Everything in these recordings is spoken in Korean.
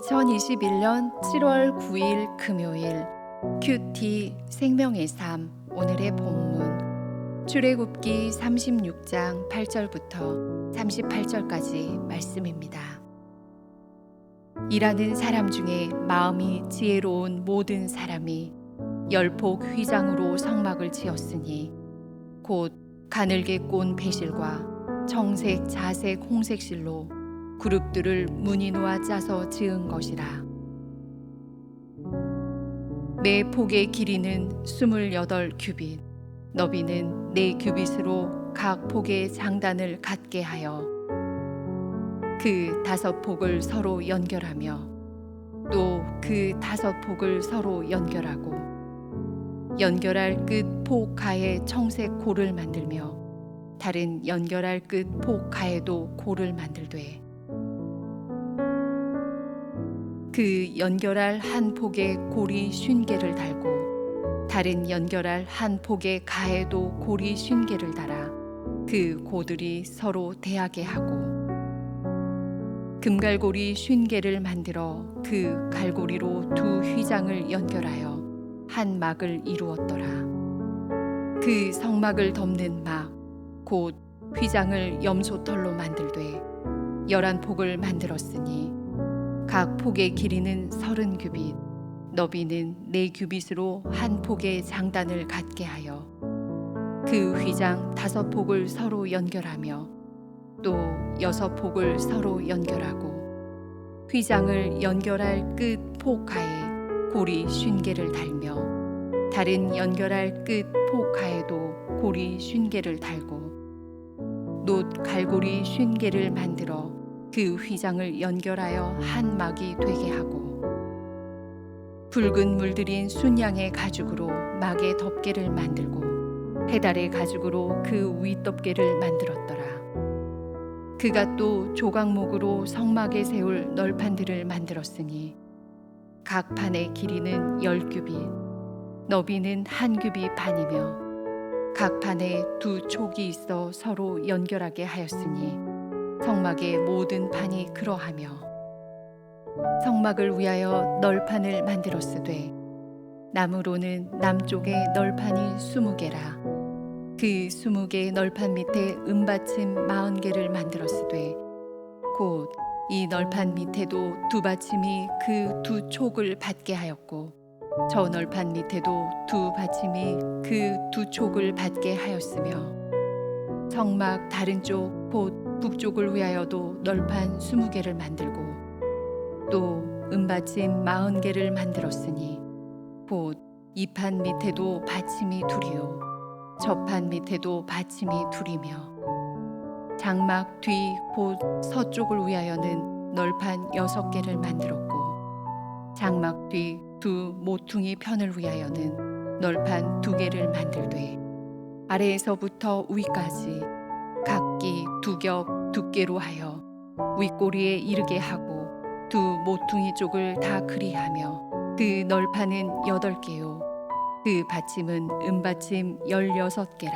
2021년 7월 9일 금요일 큐티 생명의 삶 오늘의 본문 출애굽기 36장 8절부터 38절까지 말씀입니다. 일하는 사람 중에 마음이 지혜로운 모든 사람이 열폭 휘장으로 성막을 지었으니 곧 가늘게 꼰 배실과 청색 자색 홍색실로 그룹들을 무늬 놓아 짜서 지은 것이라. 매 폭의 길이는 28규빗, 너비는 4규빗으로 각 폭의 장단을 갖게 하여 그 5폭을 서로 연결하며 또 그 5폭을 서로 연결하고 연결할 끝 폭 가에 청색 골을 만들며 다른 연결할 끝 폭 가에도 골을 만들되 그 연결할 한 폭에 골이 50개를 달고 다른 연결할 한 폭의 가에도 골이 50개를 달아 그 고들이 서로 대하게 하고 금갈고리 50개를 만들어 그 갈고리로 두 휘장을 연결하여 한 막을 이루었더라. 그 성막을 덮는 막 곧 휘장을 염소털로 만들되 11폭을 만들었으니 각 폭의 길이는 30규빗, 너비는 4규빗으로 한 폭의 장단을 갖게 하여 그 휘장 5폭을 서로 연결하며 또 6폭을 서로 연결하고 휘장을 연결할 끝 폭 가에 골이 50개를 달며 다른 연결할 끝 폭 가에도 골이 50개를 달고 놋 갈고리 50개를 만들어 그 휘장을 연결하여 한 막이 되게 하고 붉은 물들인 순양의 가죽으로 막의 덮개를 만들고 해달의 가죽으로 그 윗덮개를 만들었더라. 그가 또 조각목으로 성막에 세울 널판들을 만들었으니 각 판의 길이는 10규빗, 너비는 1규빗 반이며 각 판에 2촉이 있어 서로 연결하게 하였으니 성막의 모든 판이 그러하며 성막을 위하여 널판을 만들었으되 나무로는 남쪽에 널판이 20개라. 그 20개 널판 밑에 은받침 40개를 만들었으되 곧 이 널판 밑에도 두 받침이 그 2촉을 받게 하였고 저 널판 밑에도 두 받침이 그 2촉을 받게 하였으며 성막 다른 쪽 곧 북쪽을 위하여도 널판 20개를 만들고 또 은받침 40개를 만들었으니 곧 이 판 밑에도 받침이 둘이요 저 판 밑에도 받침이 둘이며 장막 뒤 곧 서쪽을 위하여는 널판 6개를 만들었고 장막 뒤 두 모퉁이 편을 위하여는 널판 2개를 만들되 아래에서부터 위까지 각기 2겹 두께로 하여 윗꼬리에 이르게 하고 두 모퉁이 쪽을 다 그리하며 그 널판은 8개요 그 받침은 은받침 16개라.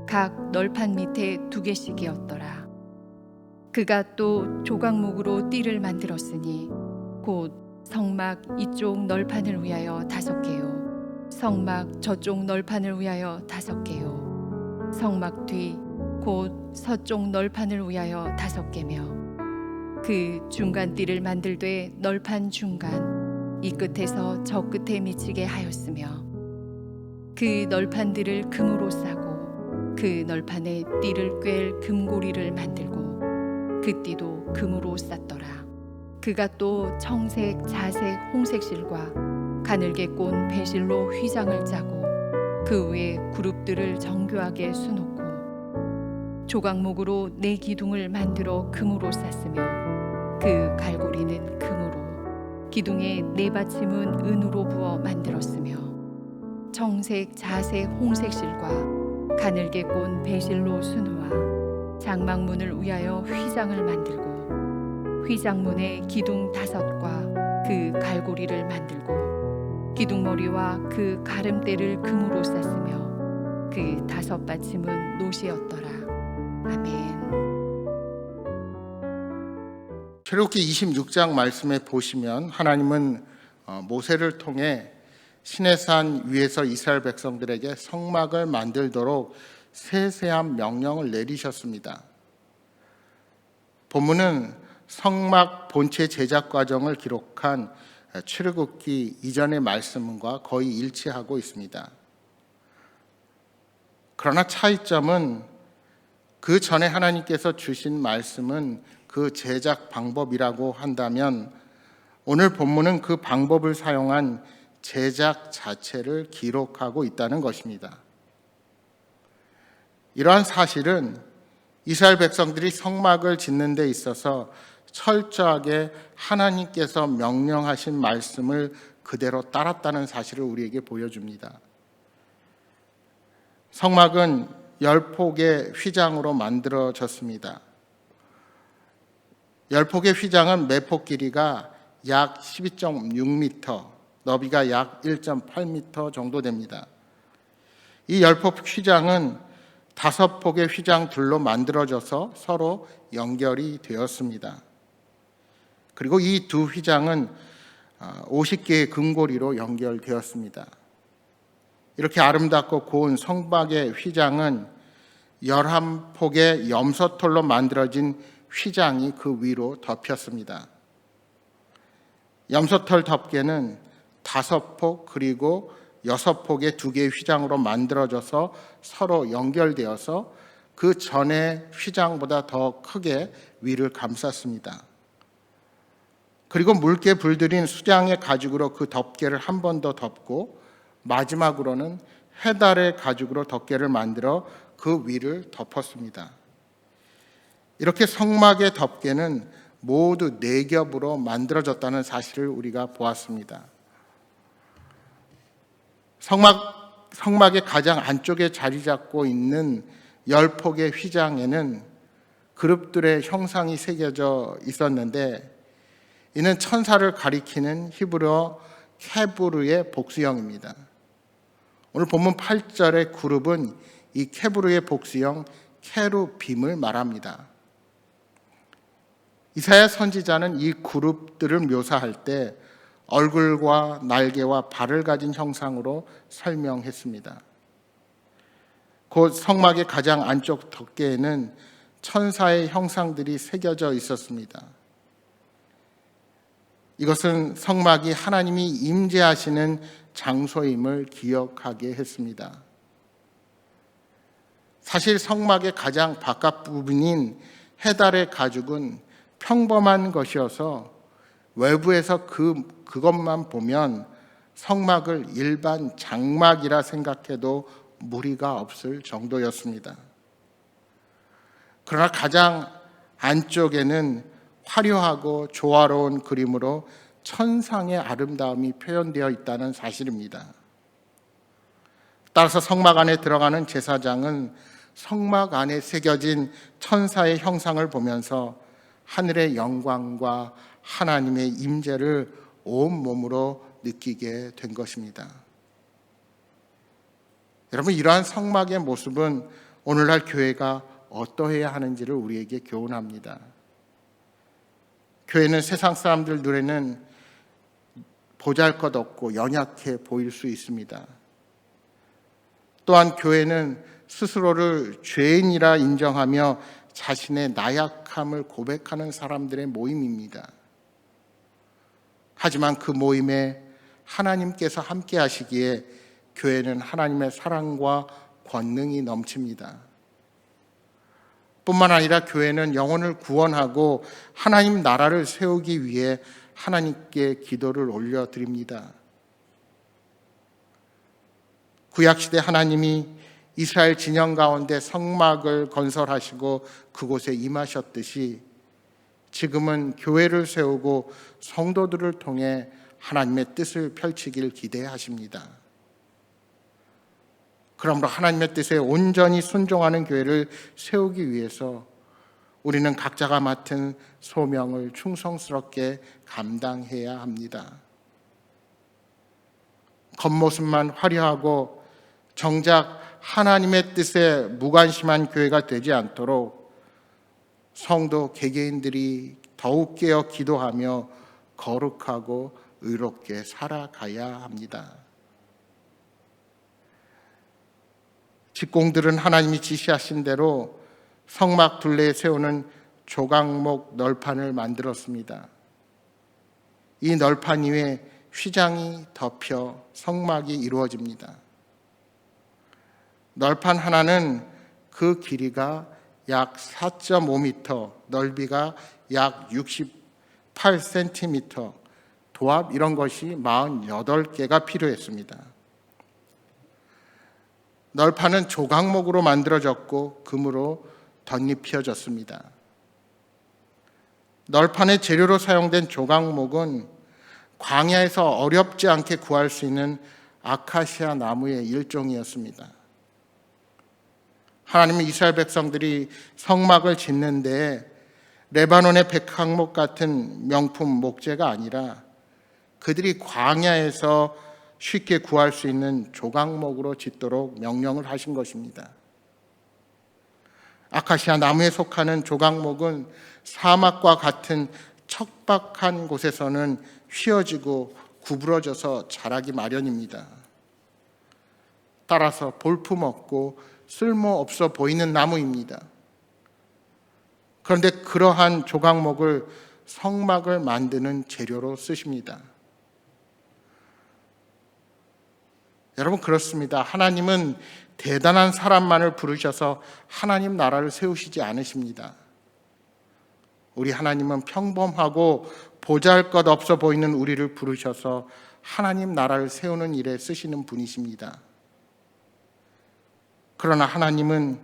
각 널판 밑에 2개씩이었더라. 그가 또 조각목으로 띠를 만들었으니 곧 성막 이쪽 널판을 위하여 5개요 성막 저쪽 널판을 위하여 5개요 성막 뒤 곧 서쪽 널판을 위하여 5개며 그 중간 띠를 만들되 널판 중간 이 끝에서 저 끝에 미치게 하였으며 그 널판들을 금으로 싸고 그 널판에 띠를 꿰 금고리를 만들고 그 띠도 금으로 쌌더라. 그가 또 청색 자색 홍색실과 가늘게 꼰 배실로 휘장을 짜고 그 위에 그룹들을 정교하게 수놓고 조각목으로 4기둥을 만들어 금으로 쌌으며 그 갈고리는 금으로 기둥에 4받침은 은으로 부어 만들었으며 청색 자색 홍색실과 가늘게 꼰 배실로 수놓아 장막문을 위하여 휘장을 만들고 휘장문에 기둥 5과 그 갈고리를 만들고 기둥머리와 그 가름대를 금으로 쌌으며 그 5받침은 놋이었더라. 아멘. 출애굽기 26장 말씀에 보시면 하나님은 모세를 통해 시내산 위에서 이스라엘 백성들에게 성막을 만들도록 세세한 명령을 내리셨습니다. 본문은 성막 본체 제작 과정을 기록한 출애굽기 이전의 말씀과 거의 일치하고 있습니다. 그러나 차이점은 그 전에 하나님께서 주신 말씀은 그 제작 방법이라고 한다면 오늘 본문은 그 방법을 사용한 제작 자체를 기록하고 있다는 것입니다. 이러한 사실은 이스라엘 백성들이 성막을 짓는 데 있어서 철저하게 하나님께서 명령하신 말씀을 그대로 따랐다는 사실을 우리에게 보여줍니다. 성막은 10폭의 휘장으로 만들어졌습니다. 10폭의 휘장은 매폭 길이가 약 12.6m, 너비가 약 1.8m 정도 됩니다. 이 10폭 휘장은 5폭의 휘장들로 만들어져서 서로 연결이 되었습니다. 그리고 이 두 휘장은 50개의 금고리로 연결되었습니다. 이렇게 아름답고 고운 성막의 휘장은 11폭의 염소털로 만들어진 휘장이 그 위로 덮였습니다. 염소털 덮개는 5폭 그리고 6폭의 2개의 휘장으로 만들어져서 서로 연결되어서 그 전의 휘장보다 더 크게 위를 감쌌습니다. 그리고 묽게 불들인 수장의 가죽으로 그 덮개를 한 번 더 덮고 마지막으로는 해달의 가죽으로 덮개를 만들어 그 위를 덮었습니다. 이렇게 성막의 덮개는 모두 4겹으로 만들어졌다는 사실을 우리가 보았습니다. 성막의 가장 안쪽에 자리 잡고 있는 10폭의 휘장에는 그룹들의 형상이 새겨져 있었는데 이는 천사를 가리키는 히브리어 케브르의 복수형입니다. 오늘 본문 8절의 그룹은 이 케브르의 복수형 케루빔을 말합니다. 이사야 선지자는 이 그룹들을 묘사할 때 얼굴과 날개와 발을 가진 형상으로 설명했습니다. 곧 성막의 가장 안쪽 덮개에는 천사의 형상들이 새겨져 있었습니다. 이것은 성막이 하나님이 임재하시는 장소임을 기억하게 했습니다. 사실 성막의 가장 바깥 부분인 해달의 가죽은 평범한 것이어서 외부에서 그것만 보면 성막을 일반 장막이라 생각해도 무리가 없을 정도였습니다. 그러나 가장 안쪽에는 화려하고 조화로운 그림으로 천상의 아름다움이 표현되어 있다는 사실입니다. 따라서 성막 안에 들어가는 제사장은 성막 안에 새겨진 천사의 형상을 보면서 하늘의 영광과 하나님의 임재를 온몸으로 느끼게 된 것입니다. 여러분, 이러한 성막의 모습은 오늘날 교회가 어떠해야 하는지를 우리에게 교훈합니다. 교회는 세상 사람들 눈에는 보잘것없고 연약해 보일 수 있습니다. 또한 교회는 스스로를 죄인이라 인정하며 자신의 나약함을 고백하는 사람들의 모임입니다. 하지만 그 모임에 하나님께서 함께 하시기에 교회는 하나님의 사랑과 권능이 넘칩니다. 뿐만 아니라 교회는 영혼을 구원하고 하나님 나라를 세우기 위해 하나님께 기도를 올려드립니다. 구약시대 하나님이 이스라엘 진영 가운데 성막을 건설하시고 그곳에 임하셨듯이 지금은 교회를 세우고 성도들을 통해 하나님의 뜻을 펼치길 기대하십니다. 그러므로 하나님의 뜻에 온전히 순종하는 교회를 세우기 위해서 우리는 각자가 맡은 소명을 충성스럽게 감당해야 합니다. 겉모습만 화려하고 정작 하나님의 뜻에 무관심한 교회가 되지 않도록 성도 개개인들이 더욱 깨어 기도하며 거룩하고 의롭게 살아가야 합니다. 직공들은 하나님이 지시하신 대로 성막 둘레에 세우는 조각목 널판을 만들었습니다. 이 널판 위에 휘장이 덮여 성막이 이루어집니다. 널판 하나는 그 길이가 약 4.5m, 넓이가 약 68cm, 도합 이런 것이 48개가 필요했습니다. 널판은 조각목으로 만들어졌고 금으로 덧입혀졌습니다. 널판의 재료로 사용된 조각목은 광야에서 어렵지 않게 구할 수 있는 아카시아 나무의 일종이었습니다. 하나님은 이스라엘 백성들이 성막을 짓는 데 레바논의 백항목 같은 명품 목재가 아니라 그들이 광야에서 쉽게 구할 수 있는 조각목으로 짓도록 명령을 하신 것입니다. 아카시아 나무에 속하는 조각목은 사막과 같은 척박한 곳에서는 휘어지고 구부러져서 자라기 마련입니다. 따라서 볼품없고 쓸모없어 보이는 나무입니다. 그런데 그러한 조각목을 성막을 만드는 재료로 쓰십니다. 여러분, 그렇습니다. 하나님은 대단한 사람만을 부르셔서 하나님 나라를 세우시지 않으십니다. 우리 하나님은 평범하고 보잘것없어 보이는 우리를 부르셔서 하나님 나라를 세우는 일에 쓰시는 분이십니다. 그러나 하나님은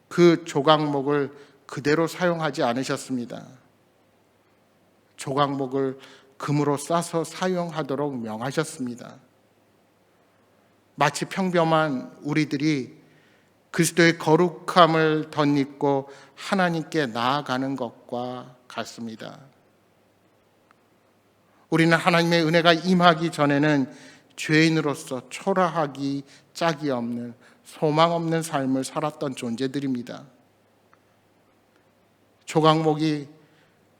그 조각목을 그대로 사용하지 않으셨습니다. 조각목을 금으로 싸서 사용하도록 명하셨습니다. 마치 평범한 우리들이 그리스도의 거룩함을 덧입고 하나님께 나아가는 것과 같습니다. 우리는 하나님의 은혜가 임하기 전에는 죄인으로서 초라하기 짝이 없는 소망 없는 삶을 살았던 존재들입니다. 조각목이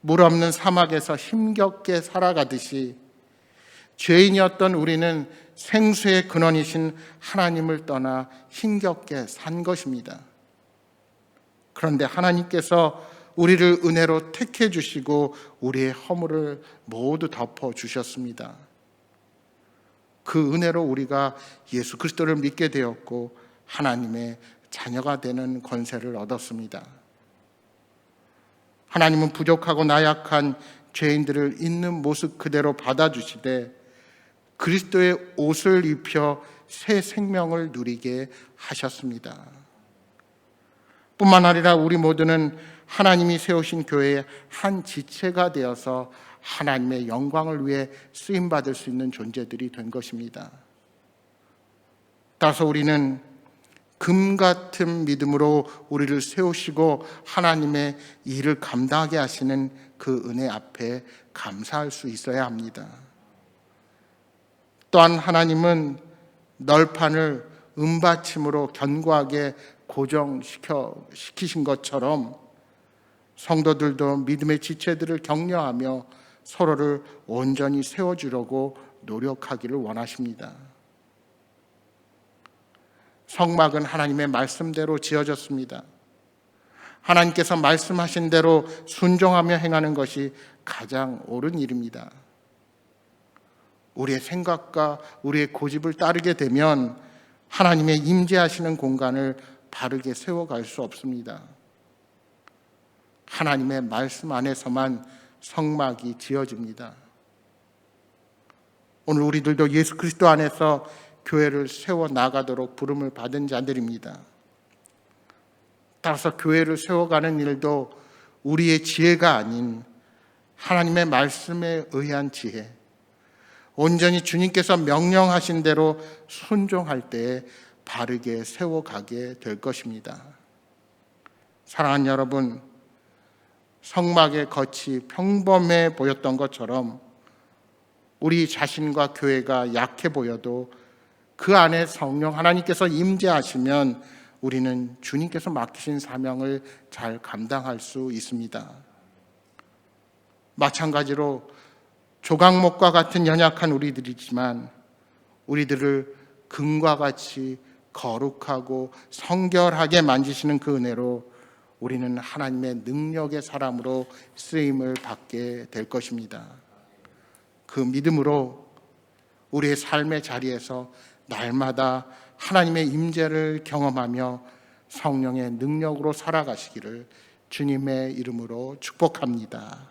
물 없는 사막에서 힘겹게 살아가듯이 죄인이었던 우리는 생수의 근원이신 하나님을 떠나 힘겹게 산 것입니다. 그런데 하나님께서 우리를 은혜로 택해 주시고 우리의 허물을 모두 덮어 주셨습니다. 그 은혜로 우리가 예수 그리스도를 믿게 되었고 하나님의 자녀가 되는 권세를 얻었습니다. 하나님은 부족하고 나약한 죄인들을 있는 모습 그대로 받아주시되 그리스도의 옷을 입혀 새 생명을 누리게 하셨습니다. 뿐만 아니라 우리 모두는 하나님이 세우신 교회의 한 지체가 되어서 하나님의 영광을 위해 쓰임받을 수 있는 존재들이 된 것입니다. 따라서 우리는 금 같은 믿음으로 우리를 세우시고 하나님의 일을 감당하게 하시는 그 은혜 앞에 감사할 수 있어야 합니다. 또한 하나님은 널판을 은받침으로 견고하게 고정시키신 것처럼 성도들도 믿음의 지체들을 격려하며 서로를 온전히 세워주려고 노력하기를 원하십니다. 성막은 하나님의 말씀대로 지어졌습니다. 하나님께서 말씀하신 대로 순종하며 행하는 것이 가장 옳은 일입니다. 우리의 생각과 우리의 고집을 따르게 되면 하나님의 임재하시는 공간을 바르게 세워갈 수 없습니다. 하나님의 말씀 안에서만 성막이 지어집니다. 오늘 우리들도 예수 그리스도 안에서 교회를 세워 나가도록 부름을 받은 자들입니다. 따라서 교회를 세워가는 일도 우리의 지혜가 아닌 하나님의 말씀에 의한 지혜, 온전히 주님께서 명령하신 대로 순종할 때에 바르게 세워가게 될 것입니다. 사랑하는 여러분, 성막의 겉이 평범해 보였던 것처럼 우리 자신과 교회가 약해 보여도 그 안에 성령 하나님께서 임재하시면 우리는 주님께서 맡기신 사명을 잘 감당할 수 있습니다. 마찬가지로 조각목과 같은 연약한 우리들이지만 우리들을 금과 같이 거룩하고 성결하게 만지시는 그 은혜로 우리는 하나님의 능력의 사람으로 쓰임을 받게 될 것입니다. 그 믿음으로 우리의 삶의 자리에서 날마다 하나님의 임재를 경험하며 성령의 능력으로 살아가시기를 주님의 이름으로 축복합니다.